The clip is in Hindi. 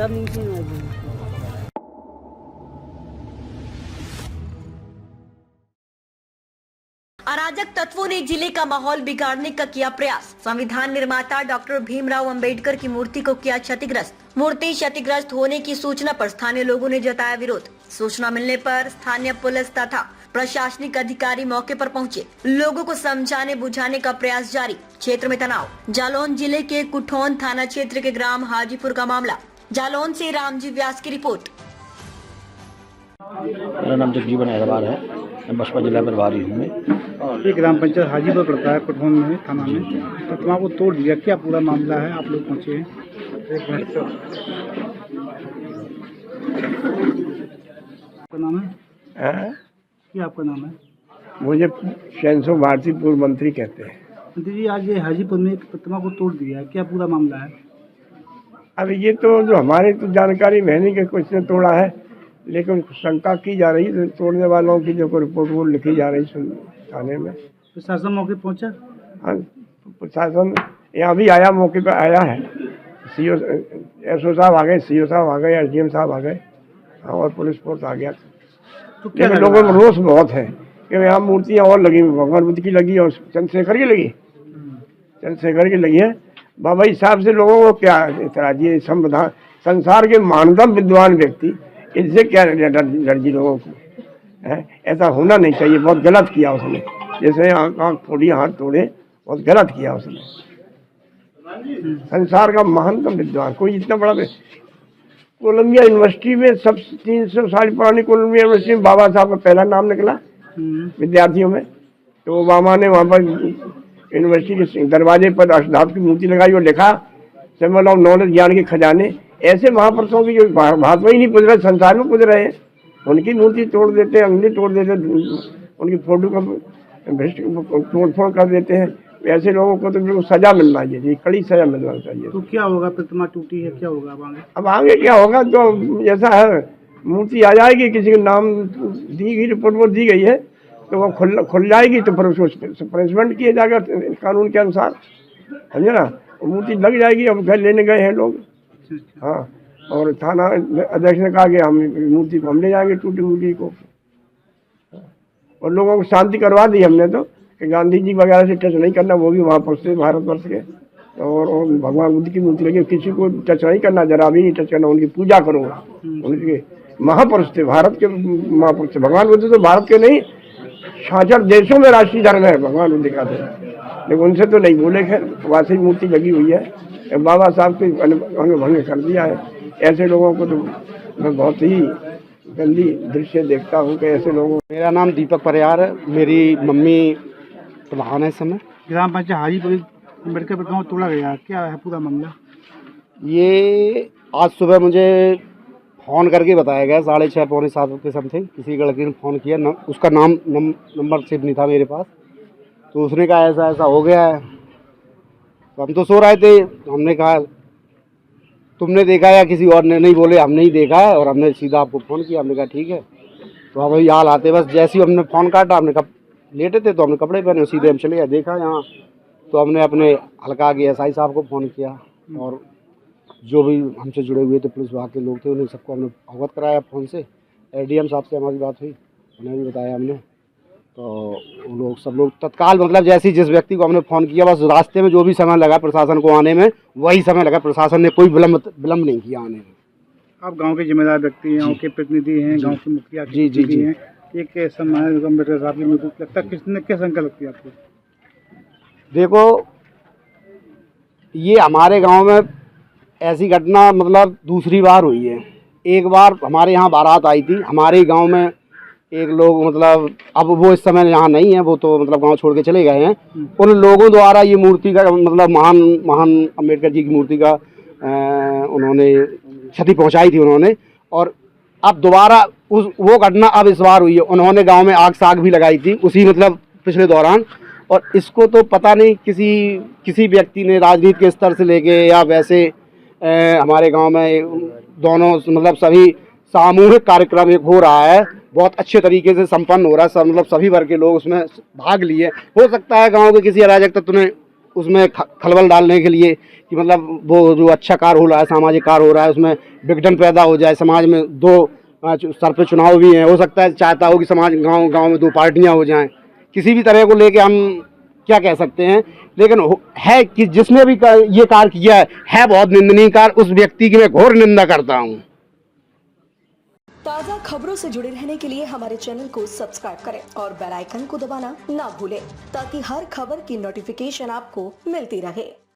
सब नीचे में है। अराजक तत्वों ने जिले का माहौल बिगाड़ने का किया प्रयास। संविधान निर्माता डॉक्टर भीमराव अंबेडकर की मूर्ति को किया क्षतिग्रस्त। मूर्ति क्षतिग्रस्त होने की सूचना पर स्थानीय लोगों ने जताया विरोध। सूचना मिलने पर स्थानीय पुलिस तथा प्रशासनिक अधिकारी मौके पर पहुंचे। लोगों को समझाने बुझाने का प्रयास जारी। क्षेत्र में तनाव। जालौन जिले के कुठौन थाना क्षेत्र के ग्राम हाजीपुर का मामला। जालौन से रामजी व्यास की रिपोर्ट। मेरा नाम जगजीवन अहरवार है। मैं बसपा जिला प्रभारी हूँ। ये ग्राम पंचायत हाजीपुर पड़ता है, कुठौन में थाना में। प्रतिमा को तोड़ दिया, क्या पूरा मामला है? आप लोग पहुँचे हैं? आपका नाम है? क्या आपका नाम है? मुझे शहनसो भारती पूर्व मंत्री कहते हैं। मंत्री जी, आज ये हाजीपुर में एक प्रतिमा को तोड़ दिया है, क्या पूरा मामला है? अब ये तो जो हमारी तो जानकारी में नहीं कि कुछ ने तोड़ा है, लेकिन शंका की जा रही है। तोड़ने वालों की जो रिपोर्ट वो लिखी जा रही है थाने में। प्रशासन मौके पहुंचा? हाँ, प्रशासन यहाँ भी आया, मौके पर आया है। सीओ एसओ साहब आ गए, सीओ साहब आ गए, एसडीएम साहब आ गए और पुलिस फोर्स आ गया। तो क्या लोगों में रोष बहुत है कि यहाँ मूर्तियाँ और लगी, भगवान बुद्ध की लगी और चंद्रशेखर की लगी, चंद्रशेखर की लगी है। बाबा हिसाब से लोगों को क्या इतराज? ये संविधान, संसार के महानतम विद्वान व्यक्ति, इनसे क्या लड़जी लोगों को है? ऐसा होना नहीं चाहिए। बहुत गलत किया उसने, जैसे आँख फोड़ी, हाथ तोड़े, बहुत गलत किया उसने। संसार का महानतम विद्वान कोई इतना बड़ा। कोलंबिया यूनिवर्सिटी में सब 300 साल पुरानी कोलंबिया यूनिवर्सिटी में बाबा साहब का पहला नाम निकला विद्यार्थियों में। तो ओबामा ने वहाँ पर यूनिवर्सिटी के दरवाजे पर अष्टधातु की मूर्ति लगाई और लिखा सिंबल ऑफ नॉलेज, ज्ञान के खजाने। ऐसे महापुरुषों की जो भारत में ही नहीं पुज रहे, संसार में पुज रहे हैं, उनकी मूर्ति तोड़ देते हैं, अंगली तोड़ देते हैं, उनकी फोटो का तोड़ फोड़ कर देते हैं। ऐसे लोगों को तो बिल्कुल सजा मिलना चाहिए, कड़ी सजा मिलना चाहिए। तो क्या होगा? प्रतिमा टूटी है, क्या होगा अब आगे? अब आगे क्या होगा? तो जैसा है, मूर्ति आ जाएगी, किसी का नाम दी गई, रिपोर्ट वो दी गई है, तो वो खुल जाएगी, तो फिर उसको पनिशमेंट किया जाएगा कानून के अनुसार, समझे ना। मूर्ति लग जाएगी। अब घर लेने गए हैं लोग, हाँ, और थाना अध्यक्ष ने कहा कि हम मूर्ति को हम ले जाएंगे, टूटी मूर्ति को। और लोगों को शांति करवा दी हमने तो कि गांधी जी वगैरह से टच नहीं करना, वो भी महापुरुष से भारतवर्ष के। और भगवान बुद्ध की मूर्ति लगी, किसी को टच नहीं करना, जरा भी नहीं टच करना, उनकी पूजा करो। उनके महापुरुष थे, भारत के महापुरुष थे। भगवान बुद्ध तो भारत के नहीं, 66 देशों में राष्ट्रीय धर्म है भगवान बुद्ध का, लेकिन उनसे तो नहीं बोले। खैर, वैसे ही मूर्ति लगी हुई है। बाबा साहब के भंग कर दिया है। ऐसे लोगों को तो मैं बहुत ही गंदी दृश्य देखता हूँ कि ऐसे लोगों। मेरा नाम दीपक परियार है। मेरी मम्मी प्रधान है इस समय। ग्राम पंचायत हाजीपुर अम्बेडकर प्रतिमा तोड़ा गया, क्या है पूरा मामला? ये आज सुबह मुझे फ़ोन करके बताया गया 6:30 पौने 7 के समथिंग। किसी लड़के ने फ़ोन किया, उसका नंबर सेव नहीं था मेरे पास, तो उसने कहा ऐसा ऐसा हो गया है। तो हम तो सो रहे थे, हमने कहा तुमने देखा या किसी और ने? नहीं बोले हमने ही देखा है, और हमने सीधा आपको फ़ोन किया। हमने कहा ठीक है। तो अब वही हाल आते, बस जैसे ही हमने फ़ोन काटा, हमने कहा लेटे थे तो हमने कपड़े पहने, सीधे हम चले गए। देखा यहाँ तो हमने अपने हल्का के एसआई साहब को फ़ोन किया, और जो भी हमसे जुड़े हुए थे पुलिस विभाग के लोग थे, उन्हें सबको हमने अवगत कराया फ़ोन से। एसडीएम साहब से हमारी बात हुई, उन्हें भी बताया हमने। तो वो लोग सब लोग तत्काल, मतलब जैसे ही जिस व्यक्ति को हमने फ़ोन किया, बस रास्ते में जो भी समय लगा प्रशासन को आने में, वही समय लगा। प्रशासन ने कोई विलम्ब नहीं किया आने में। आप गांव के जिम्मेदार व्यक्ति हैं, गांव के प्रतिनिधि हैं, गांव के मुखिया जी हैं। एक सम्मान अम्बेडकर साहब की मूर्ति लगता है, किसने क्या शंका लगती है आपको? देखो, ये हमारे गांव में ऐसी घटना मतलब दूसरी बार हुई है। एक बार हमारे यहाँ बारात आई थी, हमारे गांव में एक लोग, मतलब अब वो इस समय यहाँ नहीं है, वो तो मतलब गांव छोड़ के चले गए हैं। उन लोगों द्वारा ये मूर्ति का, मतलब महान अम्बेडकर जी की मूर्ति का उन्होंने क्षति पहुँचाई थी उन्होंने। और अब दोबारा वो घटना अब इस बार हुई है। उन्होंने गांव में आग साग भी लगाई थी उसी मतलब पिछले दौरान। और इसको तो पता नहीं किसी व्यक्ति ने राजनीति के स्तर से लेके या वैसे हमारे गांव में दोनों मतलब सभी सामूहिक कार्यक्रम एक हो रहा है, बहुत अच्छे तरीके से संपन्न हो रहा है। सब मतलब सभी वर्ग के लोग उसमें भाग लिए। हो सकता है गांव के किसी अराजक तत्व ने उसमें खलबल डालने के लिए कि मतलब वो जो अच्छा कार्य हो रहा है, सामाजिक कार्य हो रहा है, उसमें विघटन पैदा हो जाए समाज में। दो सर पे चुनाव भी हैं, हो सकता है चाहता हो कि समाज गांव में दो पार्टियां हो जाएं, किसी भी तरह को लेके हम क्या कह सकते हैं। लेकिन है कि जिसने भी ये कार्य किया है बहुत निंदनीय कार्य, उस व्यक्ति की मैं घोर निंदा करता हूँ। ताज़ा खबरों से जुड़े रहने के लिए हमारे चैनल को सब्सक्राइब करें और बेल आइकन को दबाना ना भूलें ताकि हर खबर की नोटिफिकेशन आपको मिलती रहे।